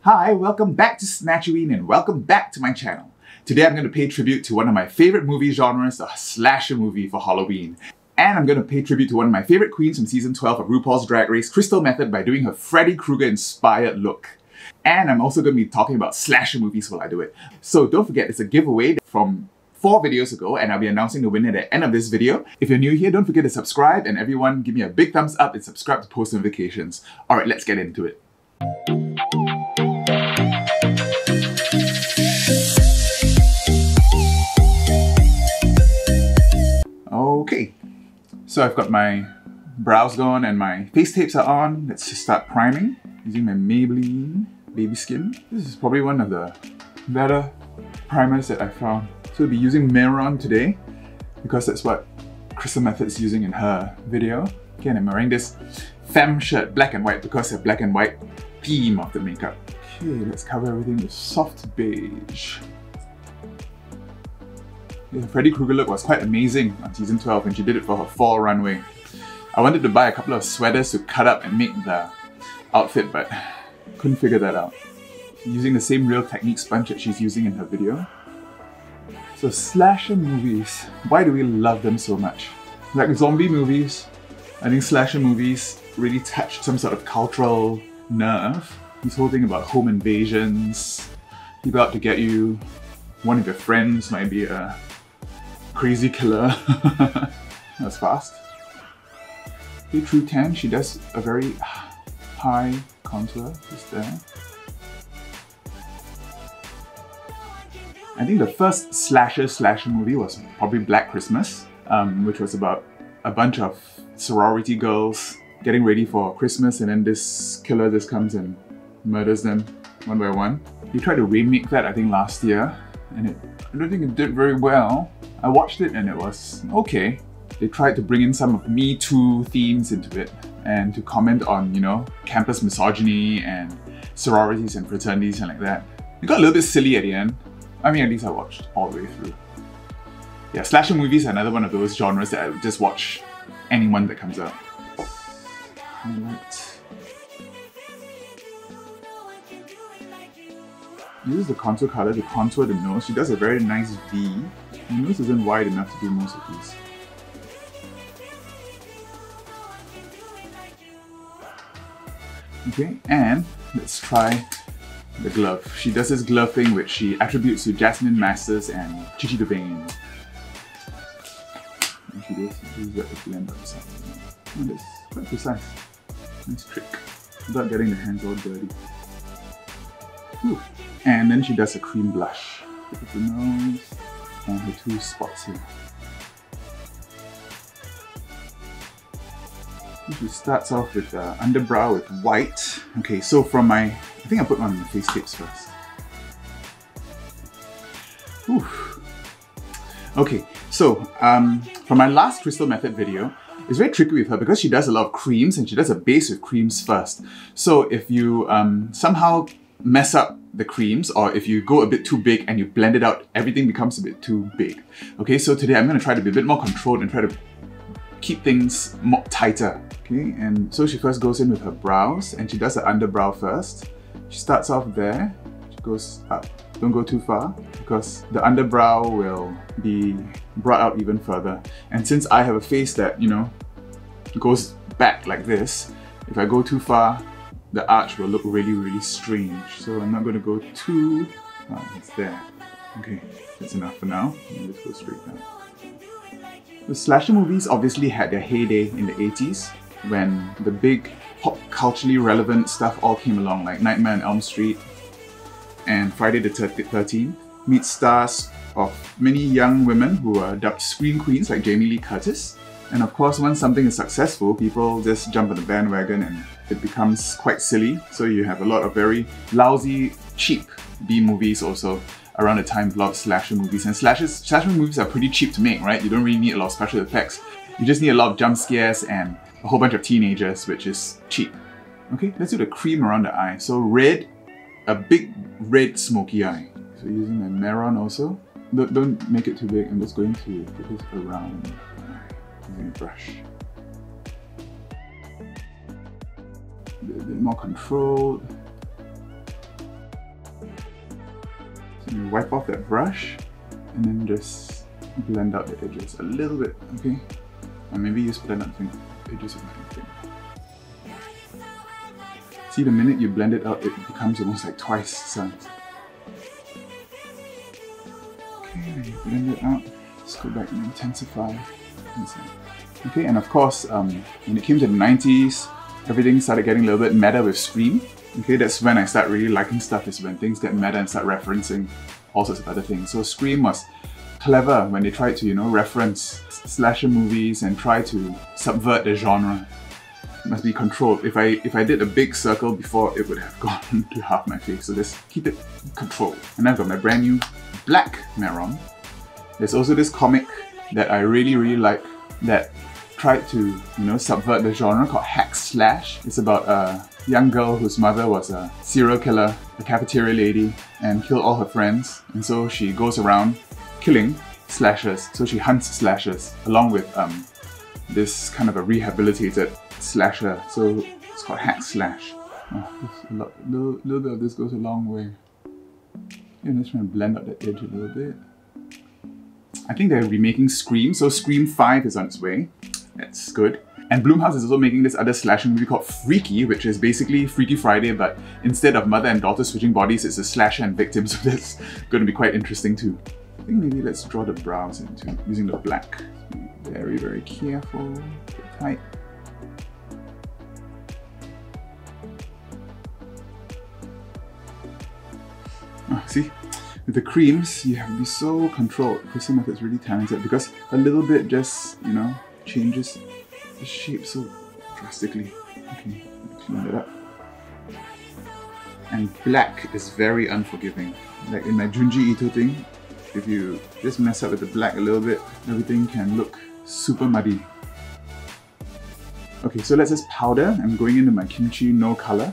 Hi, welcome back to SNATCHOWEEN and welcome back to my channel. Today I'm going to pay tribute to one of my favorite movie genres, a slasher movie for Halloween. And I'm going to pay tribute to one of my favorite queens from season 12 of RuPaul's Drag Race, Crystal Methyd, by doing her Freddy Krueger-inspired look. And I'm also going to be talking about slasher movies while I do it. So don't forget, it's a giveaway from 4 videos ago, and I'll be announcing the winner at the end of this video. If you're new here, don't forget to subscribe, and everyone give me a big thumbs up and subscribe to post notifications. Alright, let's get into it. Okay, so I've got my brows on and my face tapes are on. Let's just start priming using my Maybelline Baby Skin. This is probably one of the better primers that I found. So we'll be using MEHRON today because that's what Crystal Methyd is using in her video. Okay, and I'm wearing this femme shirt, black and white, because of the black and white theme of the makeup. Okay, let's cover everything with soft beige. The Freddy Krueger look was quite amazing on season 12 when she did it for her fall runway. I wanted to buy a couple of sweaters to cut up and make the outfit, but couldn't figure that out. She's using the same Real Technique sponge that she's using in her video. So slasher movies, why do we love them so much? Like zombie movies, I think slasher movies really touch some sort of cultural nerve. This whole thing about home invasions, people out to get you, one of your friends might be a crazy killer. That was fast. Okay, True 10, she does a very high contour just there. I think the first slasher movie was probably Black Christmas, which was about a bunch of sorority girls getting ready for Christmas, and then this killer just comes and murders them one by one. He tried to remake that, I think, last year, and I don't think it did very well. I watched it and it was okay. They tried to bring in some of Me Too themes into it and to comment on, you know, campus misogyny and sororities and fraternities and like that. It got a little bit silly at the end. I mean, at least I watched all the way through. Yeah, slasher movies are another one of those genres that I would just watch anyone that comes out. Right. Uses the contour color to contour the nose. She does a very nice V. The nose isn't wide enough to do most of these. Okay, and let's try the glove. She does this glove thing which she attributes to Jasmine Masters and Chichi and she does use that to blend up something. And it's quite precise. Nice trick. Without getting the hands all dirty. Whew. And then she does a cream blush. Look at the nose and her 2 spots here. She starts off with the underbrow with white. Okay, so from my, I think I put on the face tapes first. Whew. Okay, so from my last Crystal Methyd video, it's very tricky with her because she does a lot of creams and she does a base with creams first. So if you somehow mess up the creams, or if you go a bit too big and you blend it out, everything becomes a bit too big. Okay, so today I'm going to try to be a bit more controlled and try to keep things more tighter. Okay, and so she first goes in with her brows and she does the underbrow first. She starts off there, she goes up. Don't go too far because the underbrow will be brought out even further. And since I have a face that, you know, goes back like this, if I go too far, the arch will look really, really strange. So I'm not going to go too... Oh, it's there. Okay, that's enough for now. Let's go straight down. The slasher movies obviously had their heyday in the 80s when the big pop culturally relevant stuff all came along, like Nightmare on Elm Street and Friday the 13th, meet stars of many young women who are dubbed scream queens like Jamie Lee Curtis. And of course, once something is successful, people just jump on the bandwagon and it becomes quite silly. So you have a lot of very lousy, cheap B-movies also around the time of a lot of slasher movies. And slasher movies are pretty cheap to make, right? You don't really need a lot of special effects. You just need a lot of jump scares and a whole bunch of teenagers, which is cheap. Okay, let's do the cream around the eye. So red, a big red smoky eye. So using my MEHRON also. Don't make it too big, I'm just going to put this around using a brush. A bit more controlled. You wipe off that brush and then just blend out the edges a little bit, okay? Or maybe use blend out the edges of my thing. See, the minute you blend it out, it becomes almost like twice the size. Okay, blend it out. Let's go back and intensify. Okay, and of course, when it came to the 90s, everything started getting a little bit meta with Scream. Okay, that's when I start really liking stuff, is when things get meta and start referencing all sorts of other things. So Scream was clever when they tried to, you know, reference slasher movies and try to subvert the genre. It must be controlled. If I did a big circle before, it would have gone to half my face. So just keep it controlled. And I've got my brand new black MEHRON. There's also this comic that I really like that tried to, you know, subvert the genre, called Hack Slash. It's about a young girl whose mother was a serial killer, a cafeteria lady, and killed all her friends. And so she goes around killing slashers. So she hunts slashers along with this kind of a rehabilitated slasher. So it's called Hack Slash. Oh, little bit of this goes a long way. Yeah, let's try and blend out the edge a little bit. I think they're remaking Scream, so Scream 5 is on its way. That's good. And Blumhouse is also making this other slasher movie called Freaky, which is basically Freaky Friday, but instead of mother and daughter switching bodies, it's a slasher and victim, so that's going to be quite interesting too. I think maybe let's draw the brows into using the black. Be very careful, get tight. Oh, see? With the creams, you have to be so controlled. Crystal Methyd's really talented because a little bit just, you know, changes the shape so drastically. Okay, clean it up. And black is very unforgiving. Like in my Junji Ito thing, if you just mess up with the black a little bit, everything can look super muddy. Okay, so let's just powder. I'm going into my kimchi no color.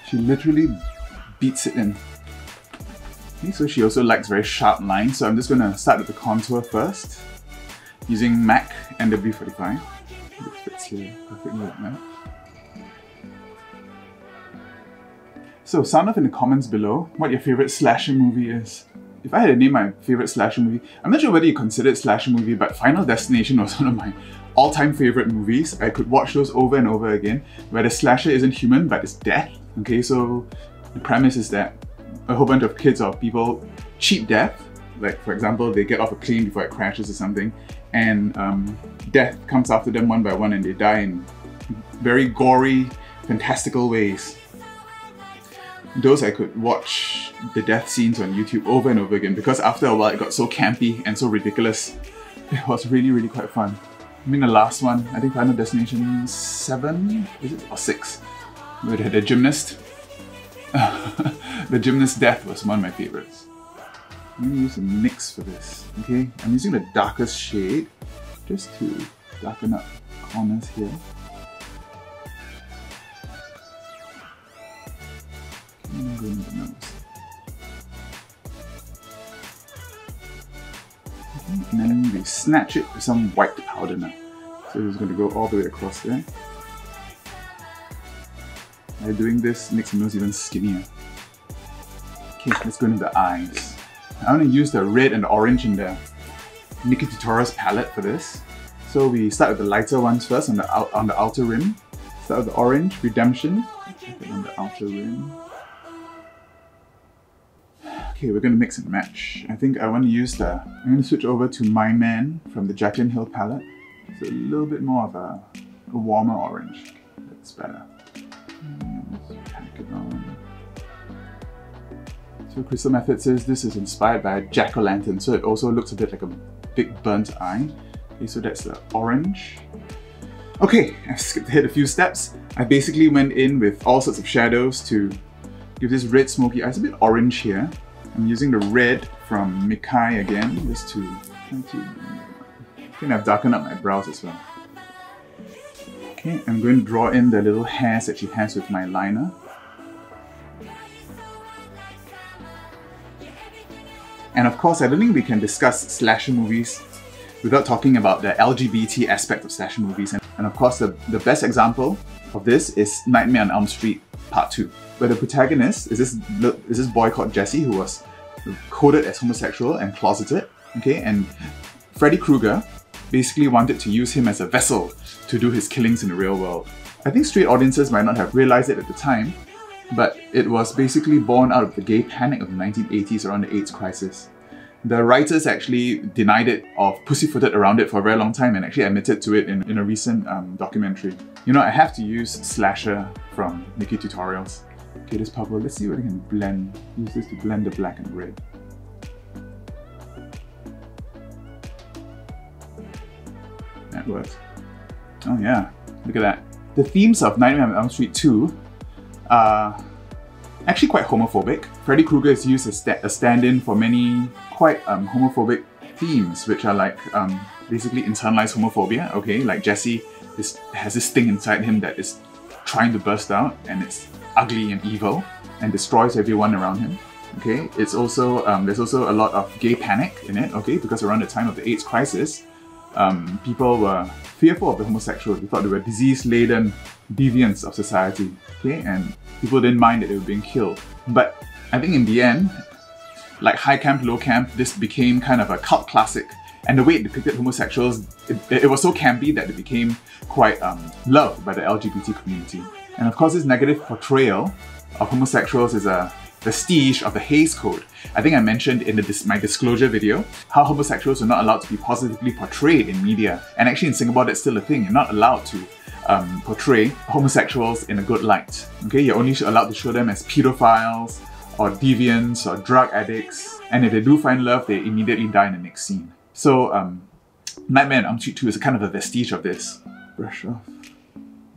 She literally beats it in. Okay, so she also likes very sharp lines, so I'm just going to start with the contour first, using MAC NW45. It fits here perfectly like that. So sound off in the comments below what your favourite slasher movie is. If I had to name my favourite slasher movie, I'm not sure whether you consider it slasher movie, but Final Destination was one of my all-time favourite movies. I could watch those over and over again, where the slasher isn't human, but it's death. Okay, so the premise is that a whole bunch of kids or people cheat death. Like, for example, they get off a plane before it crashes or something, and death comes after them one by one and they die in very gory, fantastical ways. Those I could watch the death scenes on YouTube over and over again because after a while it got so campy and so ridiculous. It was really quite fun. I mean, the last one, I think Final Destination 7, is it? Or 6? With the gymnast. The gymnast death was one of my favorites. I'm going to use a NYX for this, okay? I'm using the darkest shade just to darken up corners here. And go into the nose. Okay, and then we snatch it with some white powder now. So it's going to go all the way across there. By doing this, makes the nose even skinnier. Okay, let's go into the eyes. I want to use the red and the orange in the Nikki Tutorials palette for this. So we start with the lighter ones first on the outer rim. Start with the orange, Redemption. Check it on the outer rim. Okay, we're going to mix and match. I think I want to use I'm going to switch over to My Man from the Jaclyn Hill palette. It's a little bit more of a warmer orange. That's better. Let's pack it on. So Crystal Methyd says this is inspired by a jack-o'-lantern, so it also looks a bit like a big burnt eye. Okay, so that's the orange. Okay, I skipped ahead a few steps. I basically went in with all sorts of shadows to give this red smoky eye. It's a bit orange here. I'm using the red from Mikai again, just to try to... I think I've darkened up my brows as well. Okay, I'm going to draw in the little hairs that she has with my liner. And of course, I don't think we can discuss slasher movies without talking about the LGBT aspect of slasher movies. And of course, the best example of this is Nightmare on Elm Street. Part 2, where the protagonist is this boy called Jesse who was coded as homosexual and closeted, okay, and Freddy Krueger basically wanted to use him as a vessel to do his killings in the real world. I think straight audiences might not have realized it at the time, but it was basically born out of the gay panic of the 1980s around the AIDS crisis. The writers actually denied it or pussyfooted around it for a very long time and actually admitted to it in a recent documentary. You know, I have to use slasher from Nikki tutorials. Okay, this purple, let's see what I can use this to blend the black and red. That works. Oh yeah, look at that. The themes of Nightmare on Elm Street 2 are actually quite homophobic. Freddy Krueger is used as a stand-in for many quite homophobic themes, which are like basically internalized homophobia, okay? Like Jesse has this thing inside him that is trying to burst out, and it's ugly and evil and destroys everyone around him, okay? It's also, there's also a lot of gay panic in it, okay? Because around the time of the AIDS crisis, people were fearful of the homosexuals. They thought they were disease-laden deviants of society, okay? And people didn't mind that they were being killed. But I think in the end, like high camp, low camp, this became kind of a cult classic. And the way it depicted homosexuals, it was so campy that it became quite loved by the LGBT community. And of course, this negative portrayal of homosexuals is a vestige of the Hays Code. I think I mentioned in my disclosure video how homosexuals are not allowed to be positively portrayed in media. And actually in Singapore, that's still a thing. You're not allowed to portray homosexuals in a good light. Okay, you're only allowed to show them as pedophiles or deviants or drug addicts. And if they do find love, they immediately die in the next scene. So Nightmare on Elm Street 2 is a kind of a vestige of this. Brush off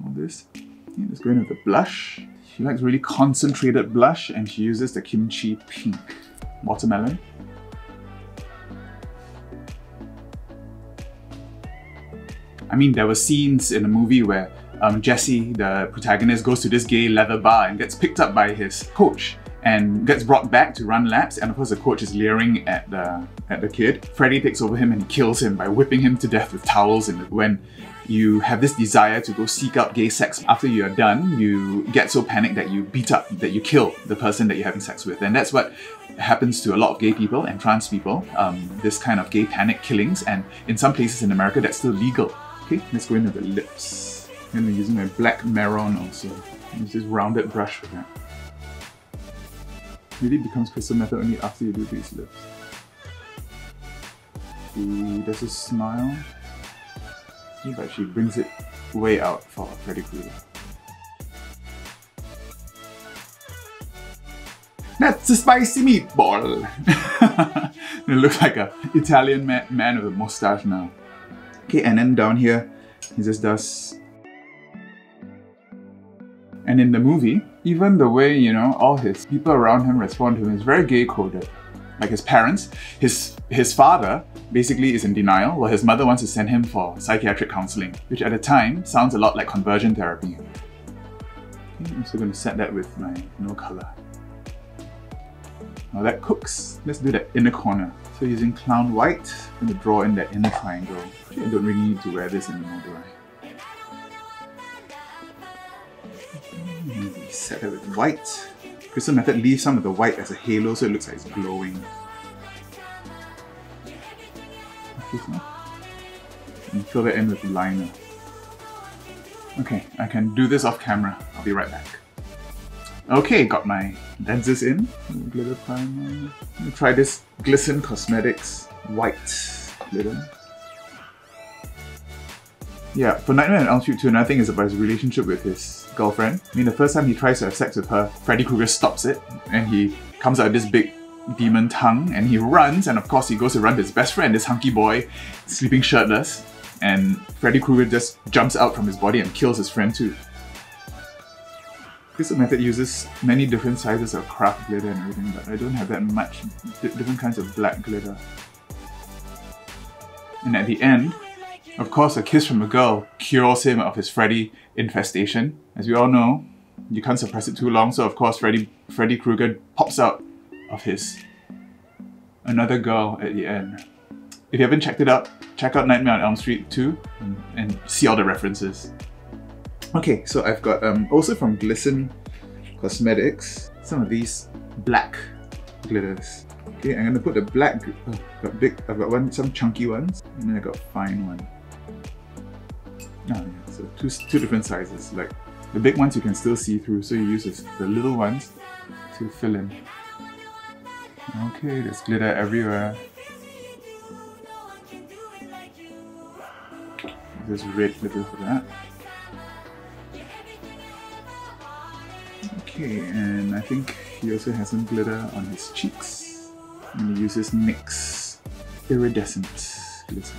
all this. Okay, let's go in with the blush. She likes really concentrated blush and she uses the kimchi pink watermelon. I mean, there were scenes in the movie where Jesse, the protagonist, goes to this gay leather bar and gets picked up by his coach and gets brought back to run laps, and of course the coach is leering at the kid. Freddy takes over him and kills him by whipping him to death with towels. And when you have this desire to go seek out gay sex after you are done, you get so panicked that you beat up, that you kill the person that you're having sex with. And that's what happens to a lot of gay people and trans people, this kind of gay panic killings, and in some places in America that's still legal. Okay, let's go into the lips. I'm going to be using my black MEHRON also. Use this rounded brush for that. Really becomes Crystal Methyd only after you do these lips. She does a smile, but she brings it way out for Freddy Krueger. That's a spicy meatball! It looks like an Italian man with a mustache now. Okay, and then down here, he just does... And in the movie, even the way, you know, all his people around him respond to him is very gay coded. Like his parents, his father basically is in denial, while his mother wants to send him for psychiatric counseling, which at the time sounds a lot like conversion therapy. Okay, I'm also going to set that with my no color. Now that cooks, let's do that inner corner. So using clown white, I'm going to draw in that inner triangle. I don't really need to wear this anymore, do I? Set it with white. Crystal Methyd leaves some of the white as a halo so it looks like it's glowing. And fill that in with liner. Okay, I can do this off camera. I'll be right back. Okay, got my lenses in. Glitter primer. I'm gonna try this GLISTEN Cosmetics white glitter. Yeah, for Nightmare on Elm Street 2, another thing is about his relationship with his girlfriend. I mean, the first time he tries to have sex with her, Freddy Krueger stops it, and he comes out with this big demon tongue, and he runs, and of course he goes to run to his best friend, this hunky boy, sleeping shirtless, and Freddy Krueger just jumps out from his body and kills his friend too. Crystal Methyd uses many different sizes of craft glitter and everything, but I don't have that much different kinds of black glitter. And at the end, of course, a kiss from a girl cures him of his Freddy infestation. As we all know, you can't suppress it too long, so of course Freddy Krueger pops out of his another girl at the end. If you haven't checked it out, check out Nightmare on Elm Street 2 and see all the references. Okay, so I've got also from GLISTEN Cosmetics, some of these black glitters. Okay, I'm gonna put the black, I've got some chunky ones, and then I got fine one. Oh yeah, so two different sizes. Like the big ones you can still see through, so you use the little ones to fill in. Okay, there's glitter everywhere. There's red glitter for that. Okay, and I think he also has some glitter on his cheeks. I'm going to use this NYX iridescent glitter.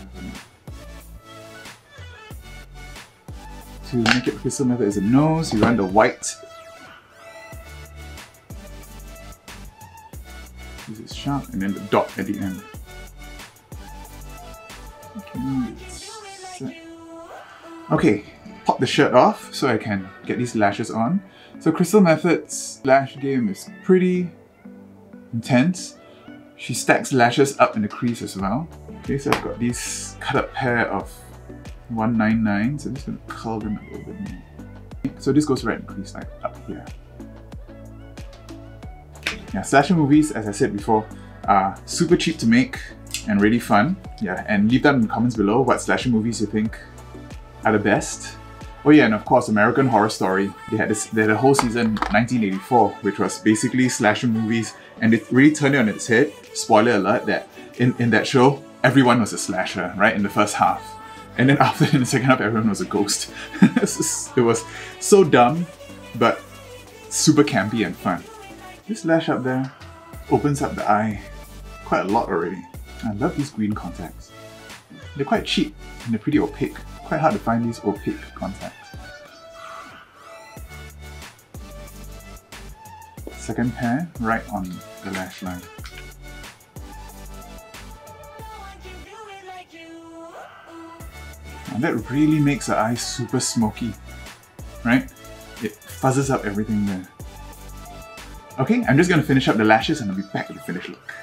To make it Crystal Methyd as a nose, you run the white. This is sharp, and then the dot at the end. Okay, pop the shirt off so I can get these lashes on. So Crystal Methyd's lash game is pretty intense. She stacks lashes up in the crease as well. Okay, so I've got these cut up pair of 199s. So I'm just going to curl them a little bit more. So this goes right in the crease, like up here. Yeah, slasher movies, as I said before, are super cheap to make and really fun. Yeah, and leave down in the comments below what slasher movies you think are the best. Oh yeah, and of course, American Horror Story. They had a whole season, 1984, which was basically slasher movies, and it really turned it on its head. Spoiler alert, that in that show, everyone was a slasher, right, in the first half. And then after, in the second half, everyone was a ghost. It was so dumb, but super campy and fun. This lash up there opens up the eye quite a lot already. I love these green contacts. They're quite cheap and they're pretty opaque. Quite hard to find these opaque contacts. Second pair right on the lash line. And that really makes the eye super smoky, right? It fuzzes up everything there. Okay, I'm just going to finish up the lashes and I'll be back with the finished look.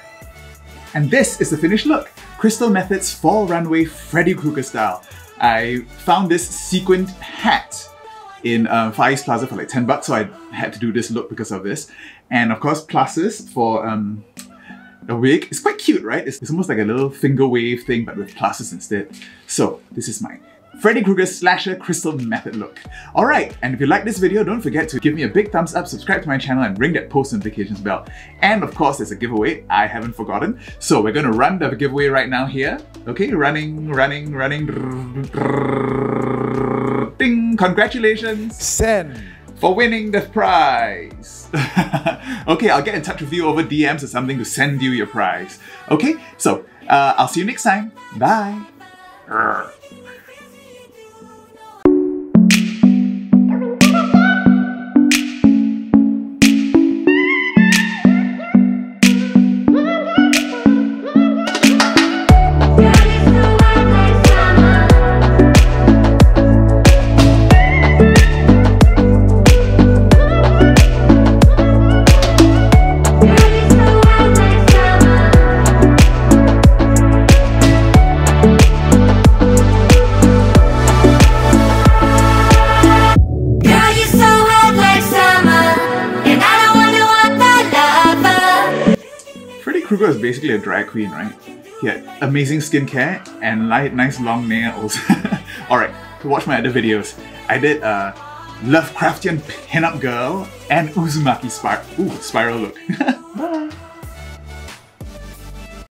And this is the finished look! Crystal Methyd's Fall Runway Freddy Krueger style. I found this sequined hat in Far East Plaza for like 10 bucks, so I had to do this look because of this. And of course, pluses for a wig. It's quite cute, right? It's almost like a little finger wave thing, but with pluses instead. So this is my Freddy Krueger slasher Crystal Methyd look. Alright, and if you like this video, don't forget to give me a big thumbs up, subscribe to my channel, and ring that post notifications bell. And of course, there's a giveaway, I haven't forgotten. So we're gonna run the giveaway right now here. Okay, running. Ding! Congratulations! Send! For winning the prize. Okay, I'll get in touch with you over DMs or something to send you your prize. Okay, so I'll see you next time. Bye! Krueger is basically a drag queen, right? He had amazing skincare and nice long nails. Alright, to watch my other videos, I did a Lovecraftian pinup girl and Uzumaki spiral look. Bye!